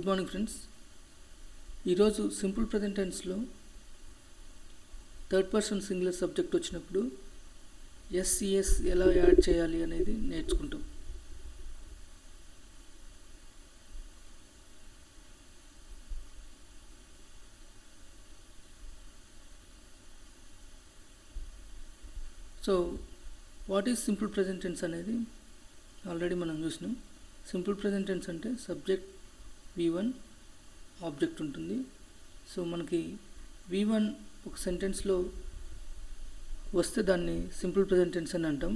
Good morning friends. ఈరోజు simple present టెన్స్లో third person singular subject వచ్చినప్పుడు ఎస్సిఎస్ ఎలా యాడ్ చేయాలి అనేది నేర్చుకుంటాం. So what is simple present tense అనేది ఆల్రెడీ మనం చూసినాం. సింపుల్ ప్రెజెంట్ టెన్స్ అంటే సబ్జెక్ట్ V1 ఆబ్జెక్ట్ ఉంటుంది. సో మనకి V1 ఒక సెంటెన్స్లో వస్తే దాన్ని సింపుల్ ప్రెజెంట్ టెన్స్ అని అంటాం.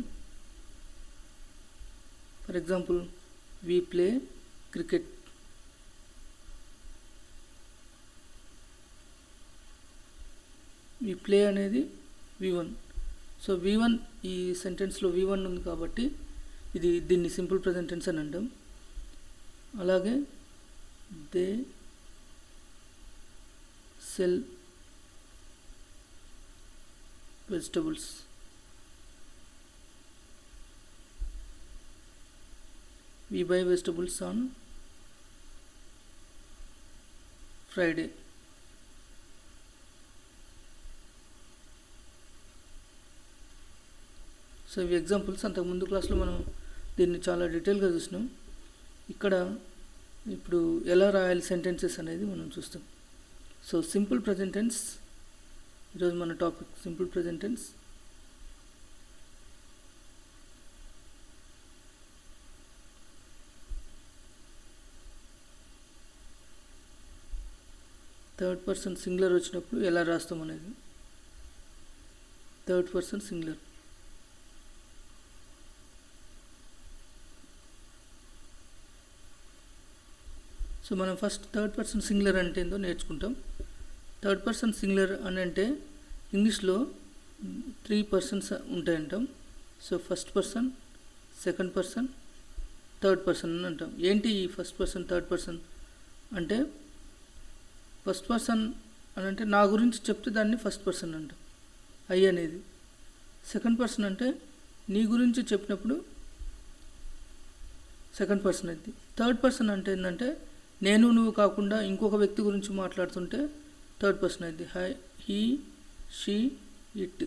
For example we play cricket. We play అనేది V1. సో V1 ఈ సెంటెన్స్లో V1 ఉంది కాబట్టి దీన్ని సింపుల్ ప్రెజెంట్ టెన్స్ అని అంటాం. అలాగే they sell vegetables. We buy vegetables on Friday. So ఇవి ఎగ్జాంపుల్స్. అంతకు ముందు క్లాస్లో మనం దీన్ని చాలా డీటెయిల్గా చూసినాం. ఇక్కడ ఇప్పుడు ఎలా రాయాలి సెంటెన్సెస్ అనేది మనం చూస్తాం. సో సింపుల్ ప్రెజెంట్ టెన్స్ ఈరోజు మన topic simple present tense. Third person singular వచ్చినప్పుడు ఎలా రాస్తాం అనేది. Third person singular. సో మనం ఫస్ట్ థర్డ్ పర్సన్ సింగులర్ అంటే ఏందో నేర్చుకుంటాం. థర్డ్ పర్సన్ సింగులర్ అని అంటే ఇంగ్లీష్లో 3 పర్సన్స్ ఉంటాయంటాం. So first person, second person, third person అని అంటాం. ఏంటి ఈ ఫస్ట్ పర్సన్ థర్డ్ పర్సన్ అంటే, ఫస్ట్ పర్సన్ అని అంటే నా గురించి చెప్తే దాన్ని ఫస్ట్ పర్సన్ అంటాం, ఐ అనేది. సెకండ్ పర్సన్ అంటే నీ గురించి చెప్పినప్పుడు సెకండ్ పర్సన్ అయింది. థర్డ్ పర్సన్ అంటే ఏంటంటే నేను నువ్వు కాకుండా ఇంకొక వ్యక్తి గురించి మాట్లాడుతుంటే థర్డ్ పర్సన్ అయింది. He, she, it.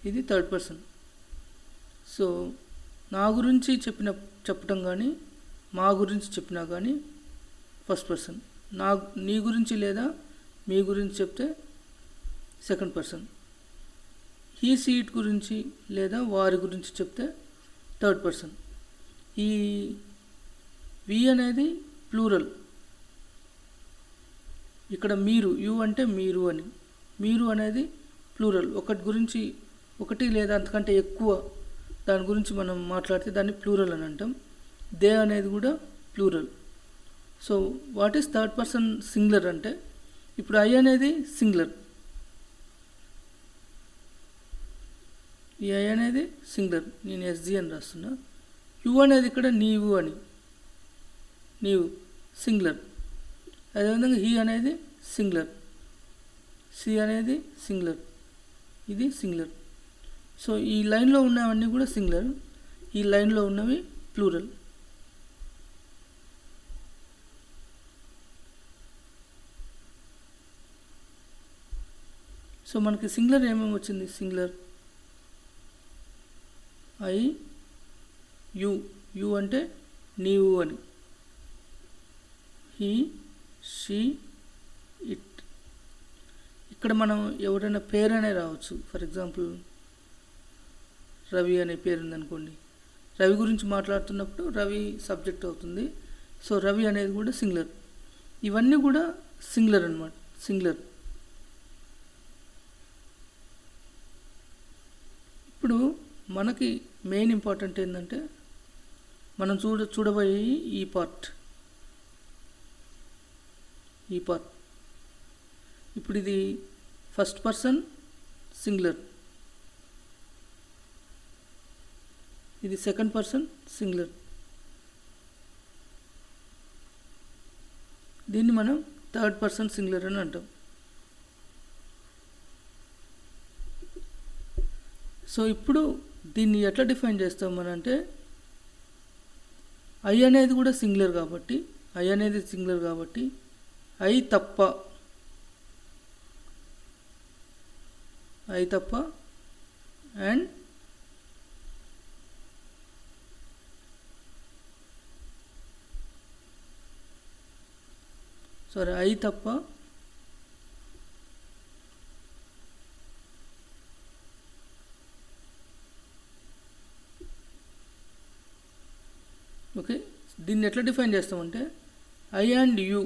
ఇది థర్డ్ పర్సన్. సో నా గురించి చెప్పటం కానీ మా గురించి చెప్పినా కానీ ఫస్ట్ పర్సన్. నీ గురించి లేదా మీ గురించి చెప్తే second person. He, she, it గురించి లేదా వారి గురించి చెప్తే థర్డ్ పర్సన్. ఈ వి అనేది ప్లూరల్. ఇక్కడ మీరు, యు అంటే మీరు అని. మీరు అనేది ప్లూరల్. ఒకటి లేదా అంతకంటే ఎక్కువ దాని గురించి మనం మాట్లాడితే దాన్ని ప్లూరల్ అని అంటాం. దే అనేది కూడా plural. So what is third person singular అంటే, ఇప్పుడు ఐ అనేది సింగులర్. ఈ ఐ అనేది సింగులర్. నేను ఎస్జి అని రాస్తున్నా. యు అనేది ఇక్కడ నీవు అని, నీవు సింగులర్. అదేవిధంగా హీ అనేది సింగులర్, సి అనేది సింగులర్, ఇది సింగులర్. సో ఈ లైన్లో ఉన్నవన్నీ కూడా సింగులర్, ఈ లైన్లో ఉన్నవి ప్లూరల్. సో మనకి సింగులర్ ఏమేమి వచ్చింది. Singular I, you. యు అంటే నీవు అని. He, she, it. ఇక్కడ మనం ఎవరైనా పేరనే రావచ్చు. ఫర్ ఎగ్జాంపుల్ రవి అనే పేరు ఉందనుకోండి. రవి గురించి మాట్లాడుతున్నప్పుడు రవి సబ్జెక్ట్ అవుతుంది. సో రవి అనేది కూడా సింగులర్. ఇవన్నీ కూడా సింగులర్ అన్నమాట, సింగులర్. ఇప్పుడు మనకి మెయిన్ ఇంపార్టెంట్ ఏంటంటే మనం చూడబోయే ఈ పార్ట్. ఇప్పుడు ఇది ఫస్ట్ పర్సన్ సింగులర్, ఇది సెకండ్ పర్సన్ సింగులర్. దీన్ని మనం థర్డ్ పర్సన్ సింగులర్ అని అంటాం. సో ఇప్పుడు దీన్ని ఎట్లా డిఫైన్ చేస్తాం అని అంటే, ఐ అనేది కూడా సింగులర్ కాబట్టి ఐ అనేది సింగులర్ కాబట్టి ఐ తప్ప అండ్ ఐ తప్ప ఓకే. దీన్ని ఎట్లా డిఫైన్ చేస్తామంటే ఐ అండ్ యు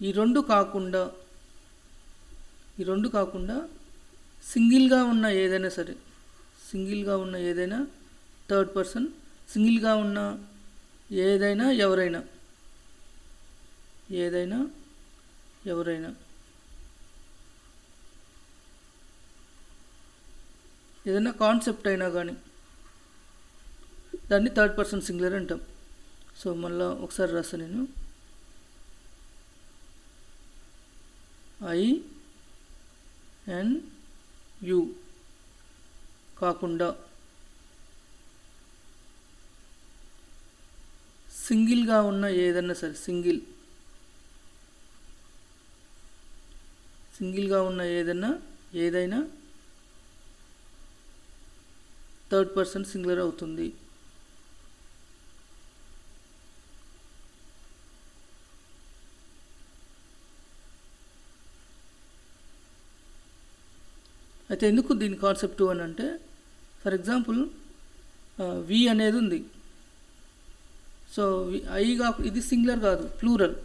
ఈ రెండు కాకుండా సింగిల్గా ఉన్న ఏదైనా సరే, సింగిల్గా ఉన్న ఏదైనా థర్డ్ పర్సన్, సింగిల్గా ఉన్న ఏదైనా ఎవరైనా ఏదైనా కాన్సెప్ట్ అయినా కానీ దాన్ని థర్డ్ పర్సన్ సింగులర్ అంటాం. సో మళ్ళీ ఒకసారి రాస్తా నేను. ఐ అండ్ యు కాకుండా సింగిల్గా ఉన్న ఏదైనా సరే, సింగిల్గా ఉన్న ఏదైనా థర్డ్ పర్సన్ సింగులర్ అవుతుంది. అయితే ఎందుకు దీని కాన్సెప్ట్ అని అంటే, ఫర్ ఎగ్జాంపుల్ వి అనేది ఉంది. సో ఇది సింగులర్ కాదు, ప్లూరల్.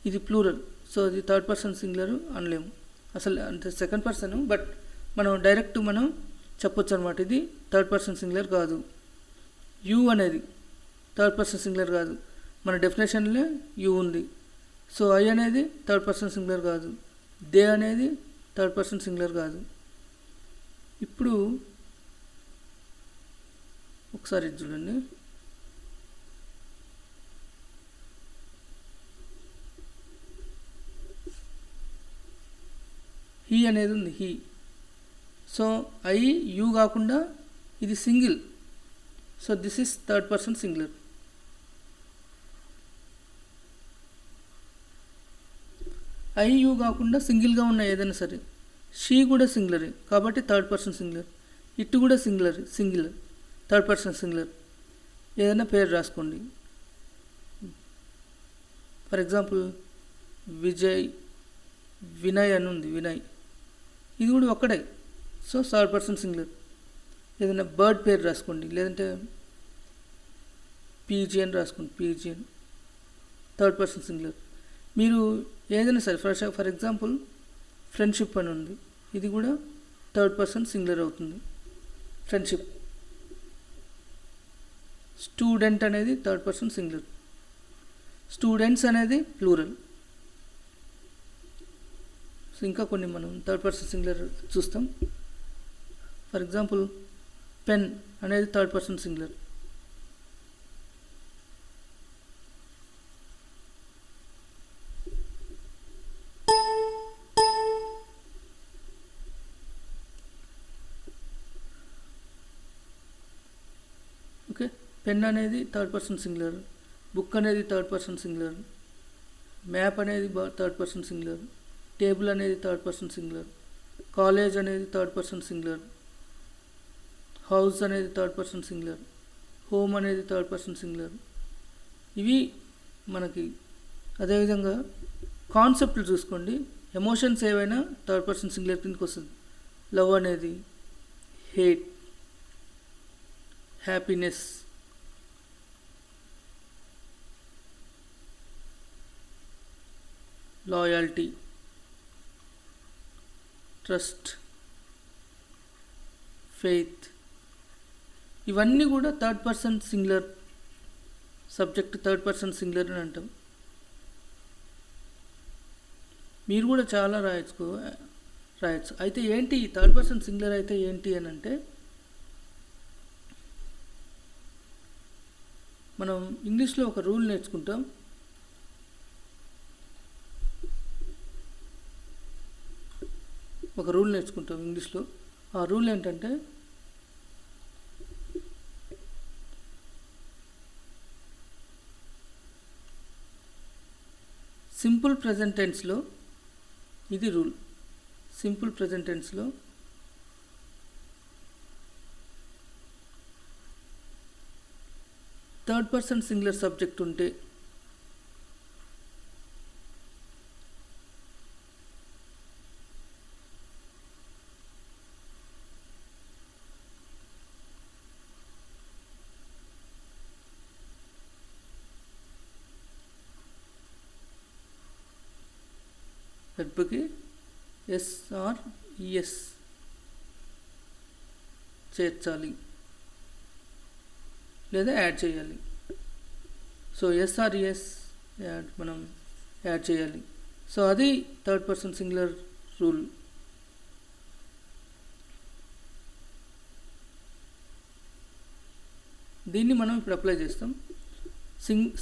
ఇది ప్లూరల్. సో ఇది థర్డ్ పర్సన్ సింగులర్ అనలేము అసలు, అంటే సెకండ్ పర్సన్. బట్ మనం డైరెక్ట్ చెప్పొచ్చు అనమాట, ఇది థర్డ్ పర్సన్ సింగులర్ కాదు. యు అనేది థర్డ్ పర్సన్ సింగులర్ కాదు, మన డెఫినేషన్లో యు ఉంది. సో ఐ అనేది థర్డ్ పర్సన్ సింగులర్ కాదు, దే అనేది థర్డ్ పర్సన్ సింగులర్ కాదు. ఇప్పుడు ఒకసారి చూడండి, హీ అనేది ఉంది, హీ. సో ఐ యూ కాకుండా ఇది single, so this is third person singular. I you కాకుండా సింగిల్గా ఉన్న ఏదైనా సరే, షీ కూడా సింగులరే కాబట్టి థర్డ్ పర్సన్ సింగులర్. ఇట్ కూడా సింగులర్ థర్డ్ పర్సన్ సింగులర్. ఏదైనా పేరు రాసుకోండి. ఫర్ ఎగ్జాంపుల్ వినయ్ అని ఉంది, వినయ్. ఇది కూడా ఒక్కడే, సో థర్డ్ పర్సన్ సింగులర్. ఏదైనా బర్డ్ పేరు రాసుకోండి, లేదంటే పీజీ అని రాసుకోండి, పీజీ అని, థర్డ్ పర్సన్ సింగులర్. మీరు ఏదైనా సరే, ఫర్ ఎగ్జాంపుల్ ఫ్రెండ్షిప్ అని ఉంది, ఇది కూడా థర్డ్ పర్సన్ సింగులర్ అవుతుంది, ఫ్రెండ్షిప్. స్టూడెంట్ అనేది థర్డ్ పర్సన్ సింగులర్, స్టూడెంట్స్ అనేది ప్లూరల్. సో ఇంకా కొన్ని మనం థర్డ్ పర్సన్ సింగులర్ చూస్తాం. ఫర్ ఎగ్జాంపుల్ పెన్ అనేది third person singular. Okay, pen అనేది థర్డ్ పర్సన్ సింగులర్, బుక్ అనేది థర్డ్ పర్సన్ సింగులర్, మ్యాప్ అనేది థర్డ్ పర్సన్ సింగులర్, టేబుల్ అనేది థర్డ్ పర్సన్ సింగులర్, కాలేజ్ అనేది థర్డ్ పర్సన్ సింగులర్, హౌస్ అనేది third person singular, home అనేది third person singular. ఇవి మనకి. అదేవిధంగా కాన్సెప్ట్లు చూసుకోండి, ఎమోషన్స్ ఏవైనా థర్డ్ పర్సన్ సింగులర్ కిందకి వస్తుంది. లవ్ అనేది, hate, happiness, loyalty, trust, faith, ఇవన్నీ కూడా third person singular. Subject third person singular అని అంటాం. మీరు కూడా చాలా రాయొచ్చు. అయితే ఏంటి థర్డ్ పర్సన్ సింగులర్ అయితే ఏంటి అని అంటే, మనం ఇంగ్లీష్లో ఒక రూల్ నేర్చుకుంటాం. ఇంగ్లీష్లో. ఆ రూల్ ఏంటంటే, సింపుల్ ప్రెజెంట్ టెన్స్లో ఇది రూల్. సింపుల్ ప్రెజెంట్ టెన్స్లో థర్డ్ పర్సన్ సింగులర్ సబ్జెక్ట్ ఉంటే వెర్బ్కి ఎస్ ఆర్ ఈఎస్ చేర్చాలి లేదా యాడ్ చేయాలి. సో ఎస్ ఆర్ ఈఎస్ మనం యాడ్ చేయాలి. సో అది థర్డ్ పర్సన్ సింగులర్ రూల్. దీన్ని మనం ఇప్పుడు అప్లై చేస్తాం.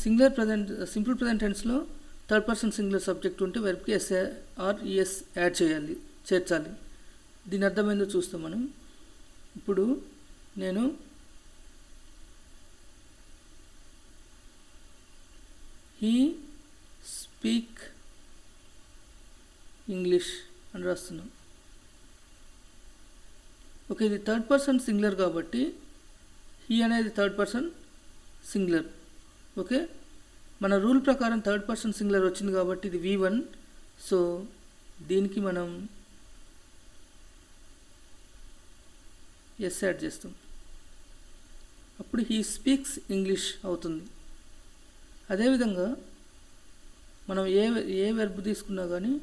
సింపుల్ ప్రజెంట్ టెన్స్లో థర్డ్ పర్సన్ సింగులర్ సబ్జెక్ట్ ఉంటే వెర్బ్కి ఎస్ ఆర్ ఈఎస్ యాడ్ చేర్చాలి. దీని అర్థమైందో చూస్తాం మనం. ఇప్పుడు నేను హీ స్పీక్ ఇంగ్లీష్ అని రాస్తున్నాం. ఓకే, ఇది థర్డ్ పర్సన్ సింగులర్ కాబట్టి హీ అనేది థర్డ్ పర్సన్ సింగులర్. ఓకే, మన రూల్ ప్రకారం థర్డ్ పర్సన్ సింగులర్ వచ్చింది కాబట్టి ఇది V1. సో దీనికి మనం ఎస్ యాడ్ చేస్తాం. అప్పుడు హీ స్పీక్స్ ఇంగ్లీష్ అవుతుంది. అదేవిధంగా మనం ఏ వెర్బ్ తీసుకున్నా కానీ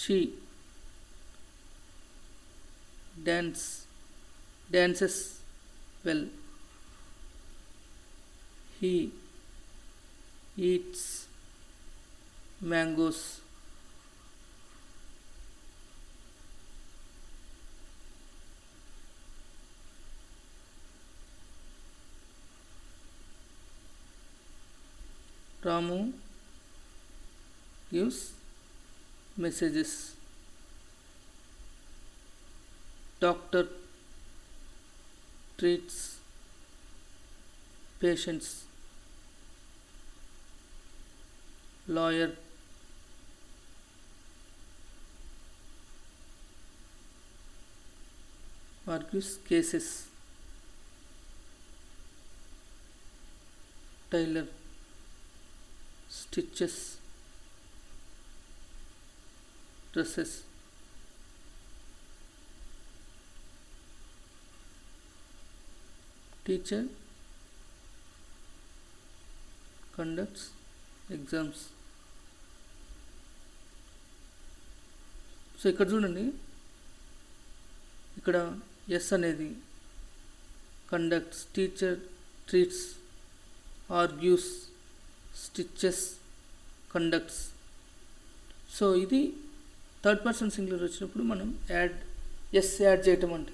she dances well, he eats mangoes, Ramu gives messages, doctor treats patients, lawyer argues cases, tailor stitches dresses, teacher conducts exams. So ఇక్కడ చూడండి, ఇక్కడ ఎస్ అనేది conducts, teacher treats, argues, stitches, conducts. So ఇది third person singular వచ్చినప్పుడు మనం S add చేయటం అంటే.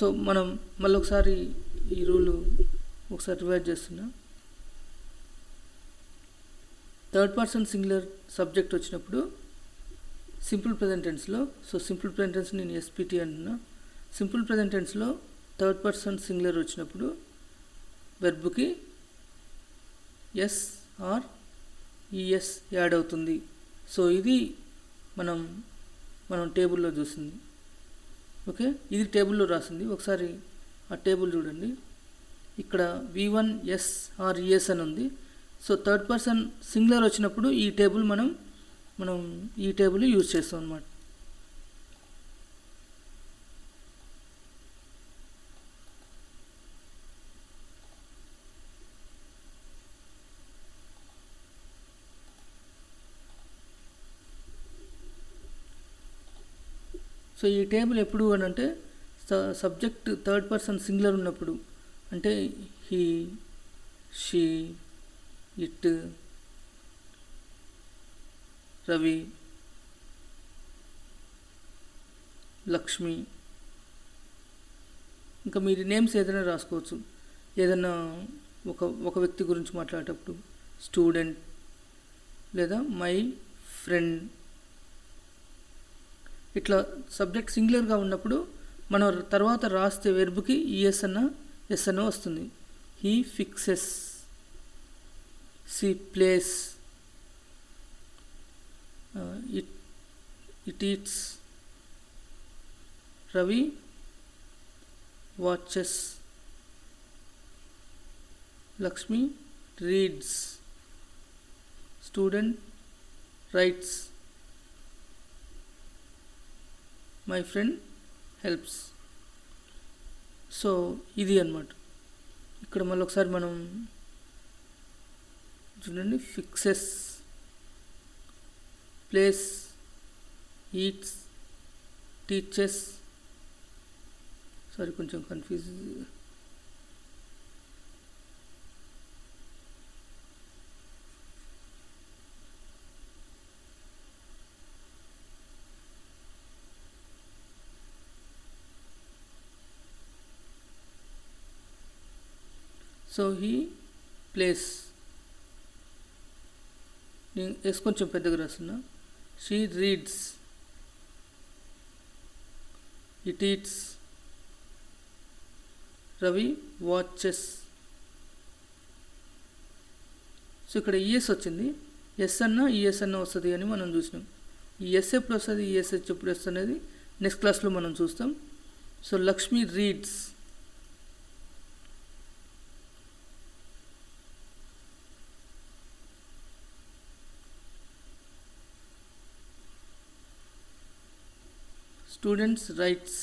So మనం మళ్ళీ ఒకసారి ఈ రూల్ ఒకసారి రివైజ్ చేస్తున్నా. థర్డ్ పర్సన్ సింగులర్ సబ్జెక్ట్ వచ్చినప్పుడు సింపుల్ ప్రెజెంట్ టెన్స్లో, సో సింపుల్ ప్రెజెంట్ టెన్స్ నేను ఎస్పిటి అంటున్నా. సింపుల్ ప్రెజెంట్ టెన్స్లో థర్డ్ పర్సన్ సింగులర్ వచ్చినప్పుడు వెర్బ్కి ఎస్ ఆర్ ఈఎస్ యాడ్ అవుతుంది. సో ఇది మనం టేబుల్లో చూసింది. ఓకే, ఇది టేబుల్లో రాసింది. ఒకసారి ఆ టేబుల్ చూడండి. ఇక్కడ V1 ఎస్ ఆర్ ఈఎస్ అని ఉంది. సో థర్డ్ పర్సన్ సింగులర్ వచ్చినప్పుడు ఈ టేబుల్ మనం ఈ టేబుల్ యూజ్ చేస్తాం అన్నమాట. సో ఈ టేబుల్ ఎప్పుడు అని అంటే సబ్జెక్ట్ థర్డ్ పర్సన్ సింగులర్ ఉన్నప్పుడు, అంటే he, she, it, Ravi, Lakshmi, ఇంకా మీరు నేమ్స్ ఏదైనా రాసుకోవచ్చు. ఏదైనా ఒక వ్యక్తి గురించి మాట్లాడేటప్పుడు స్టూడెంట్ లేదా మై ఫ్రెండ్, ఇట్లా సబ్జెక్ట్ సింగులర్గా ఉన్నప్పుడు మనం తర్వాత రాస్తే వెర్బ్కి ఈఎస్ అన్న ఎస్ అన్న వస్తుంది. He fixes she plays, it eats, Ravi watches, Lakshmi reads, student writes, my friend helps. So ఇది అన్నమాట. ఇక్కడ మళ్ళీ ఒకసారి మనం చూడండి, fixes, plays, eats, teachers, sorry కొంచెం కన్ఫ్యూజ్. సో హీ ప్లేస్, నేను ఎస్ కొంచెం పెద్దగా రాస్తున్నా. She reads, it eats, Ravi watches. So ఇక్కడ ఈఎస్ వచ్చింది, ఎస్ అన్న ఈఎస్ అన్న వస్తుంది అని మనం చూసినాం. ఈ ఎస్ ఎప్పుడు వస్తుంది, ఈఎస్ ఎప్పుడు వస్తుంది అనేది నెక్స్ట్ క్లాస్లో మనం చూస్తాం. So Lakshmi reads, students writes,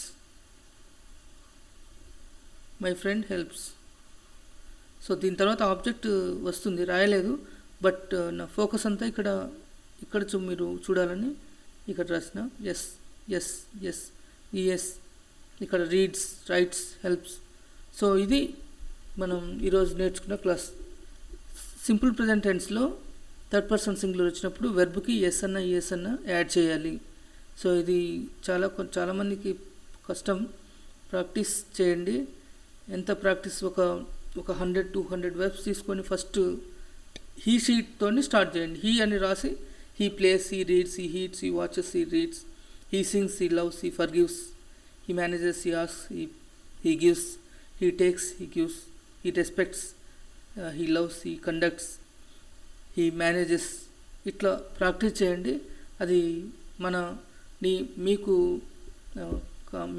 my friend helps. So దీని తర్వాత ఆబ్జెక్ట్ వస్తుంది, రాయలేదు, బట్ నా ఫోకస్ అంతా ఇక్కడ మీరు చూడాలని ఇక్కడ రాసిన. ఎస్ ఎస్ ఎస్ ఈఎస్, ఇక్కడ రీడ్స్, రైట్స్, హెల్ప్స్. సో ఇది మనం ఈరోజు నేర్చుకున్న క్లాస్. సింపుల్ ప్రెజెంట్ టెన్స్లో థర్డ్ పర్సన్ సింగులర్ వచ్చినప్పుడు వెర్బ్కి ఎస్ అన్న ఈఎస్ అన్న యాడ్ చేయాలి. సో ఇది చాలామందికి కష్టం, ప్రాక్టీస్ చేయండి. ఎంత ప్రాక్టీస్, ఒక 100-200 వెర్బ్స్ తీసుకొని ఫస్ట్ హీ షీట్తో స్టార్ట్ చేయండి. హీ అని రాసి he plays, he reads, he heats, he watches, he reads, he sings, he loves, he forgives, he manages, he asks, he gives, he takes, he gives, he respects, he loves, he conducts, he manages. ఇట్లా practice చేయండి. అది మీకు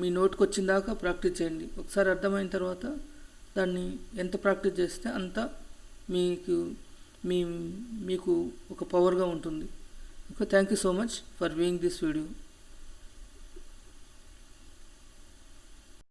మీ నోట్కి వచ్చిన దాకా practice చేయండి. ఒకసారి అర్థమైన తర్వాత దాన్ని ఎంత ప్రాక్టీస్ చేస్తే అంత మీకు ఒక పవర్గా ఉంటుంది. Okay, thank you so much for viewing this video.